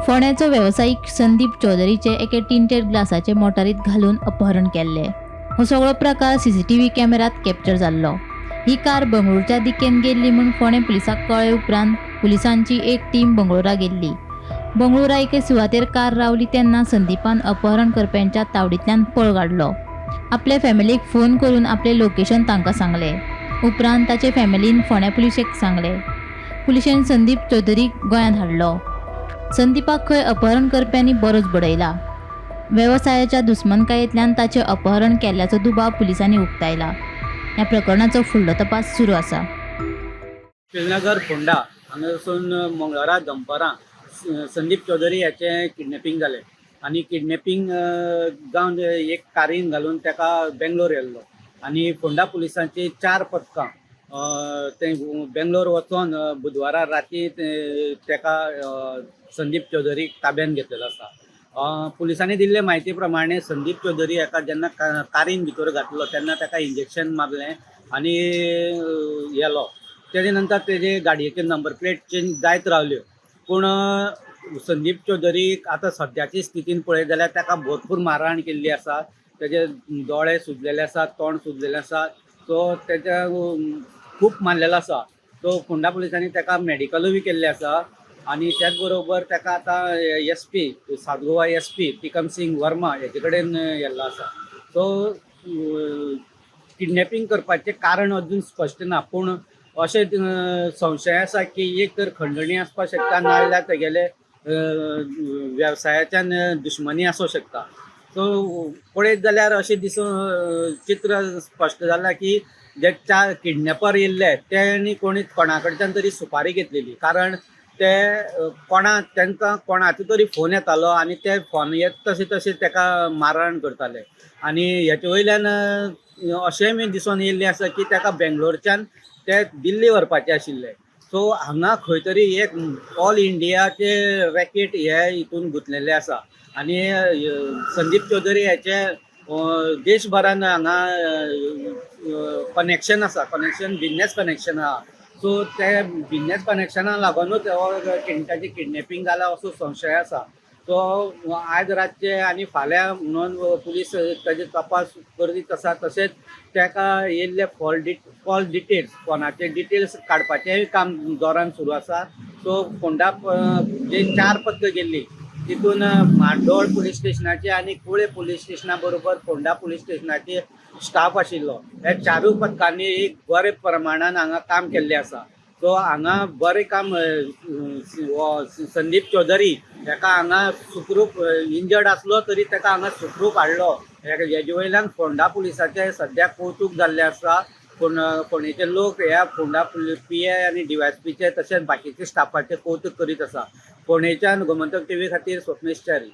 फोंड्याचो व्यावसायिक संदीप चौधरीचे एके टिंटेड ग्लासाचे मोटारीत घालून अपहरण केल्ले. हो सगळो प्रकार सीसीटीव्ही कॅमेरात कॅप्चर जाल्लो. ही कार बंगळूरच्या दिकेन गेल्ली म्हूण फोंडे पुलिसाक कळ्ळे उपरांत पुलिसांची एक टीम बंगळुरा गेल्ली. बंगळुरा एके सुवातेर कार रावली तेन्ना संदीपान अपहरण करप्यांच्या तावडींतल्यान पळ काडलो. आपले फॅमिलीक फोन करून आपले लोकेशन तांकां सांगले. उपरांत ताचे फॅमिलीन फोंड्या पुलिशेक सांगले. पुलिशेन संदीप चौधरीक गोंयांत हाडलो. संदीपाक खंय अपहरण करप्यांनी बरोच बडयला. वेवसायाच्या दुस्मनकायेंतल्यान ताचें अपहरण केल्ल्याचो दुबाव पुलिसांनी उक्तायला. ह्या प्रकरणाचो फुडलो तपास सुरू आसा. श्रीनगर फोंडा हांगासून मंगळारा दनपारां संदीप चौधरी याचें किडनॅपिंग जालें आनी किडनॅपिंग जावन एक कारीन घालून ताका बेंगलोर व्हेल्लो आनी फोंडा पुलिसांची 4 पथकां ते बेंगलोर वचून बुधवारा राती ताका संदीप चौधरीक ताब्यान घेतलेलो आसा. पुलिसांनी दिल्ले म्हायती प्रमाणे संदीप चौधरी हाका जेन्ना कारीन भितर घातलो तेन्ना ताका इंजेक्शन मारलें आनी येलो. तेजे नंतर तेजे गाडयेचे नंबर प्लेट चेंज जायत रावल्यो. पूण संदीप चौधरीक आतां सद्याची स्थितीन पळयत जाल्यार ताका भरपूर मारहाण केल्ली आसा. तेजे दोळे सुजलेले आसात, तोंड सुजलेलें आसा. सो तेच्या खूब मारलेलो आसा. सो फोंडा पुलिसांनी ताका मेडिकलूय केल्लें आसा आनी त्याच बरोबर ताका आतां SP south Goa SP Tikam Singh Verma हेजे कडेन येल्लो आसा. सो किडनॅपिंग करपाचें कारण अजून स्पश्ट ना, पूण अशें संशय आसा की एक तर खंडणी आसपाक शकता नाजाल्यार तेगेले वेवसायाच्यान दुश्मनी आसूं शकता. सो पळयत जाल्यार अशें चित्र स्पश्ट जालां की जे 4 किडनॅपर येयल्ले तेणी कोणा कडच्यान तरी सुपारी घेतलेली. कारण ते तांकां कोणाचो तरी फोन येतालो आनी ते फोन येत तशें ताका मारहाण करताले. आनी हेचे वयल्यान अशेंय दिसून येयल्लें आसा की ताका बेंगलोरच्यान ते दिल्ली व्हरपाचे आशिल्ले. सो हांगा खंय तरी एक ऑल इंडियाचे रॅकेट हे हितून गुंतलेले आसा आनी संदीप चौधरी हेचे देशभरान हांगा कनेक्शन बिझनेस कनेक्शन आहा. सो ते बिझनेस कनेक्शनाक लागूनूच ताची किडनॅपिंग जाला असो संशय आसा. सो आयज रातचे आनी फाल्यां म्हणून पुलीस ताजे तपास करीत आसा. तशेंच ताका येयल्ले फॉल्स डिटेल्स फोनाचे डिटेल्स काडपाचेंय काम जोरान सुरू आसा. सो फोंडा जे 4 पथकां गेल्ली तितून म्हाड्डोळ पुलीस स्टेशनाचे आनी कुळे पुलीस स्टेशना बरोबर फोंडा पुलीस स्टेशनाचे स्टाफ आशिल्लो. ह्या 4 पथकांनी एक बरे प्रमाणान हांगा काम केल्लें आसा. सो हांगा बरें काम संदीप चौधरी हेका हांगा सुखरूप इंजर्ड आसलो तरी ताका हांगा सुखरूप हाडलो. हेजे वयल्यान फोंडा पुलिसाचें सद्याक कौतूक जाल्लें आसा. पूण फोंडेचे लोक ह्या फोंडा PI आनी DYSPचे तशेंच बाकीच्या स्टाफाचे कौतूक करीत आसा. फोंडेच्यान गोमंतक TV खातीर स्वप्नेश च्यारी.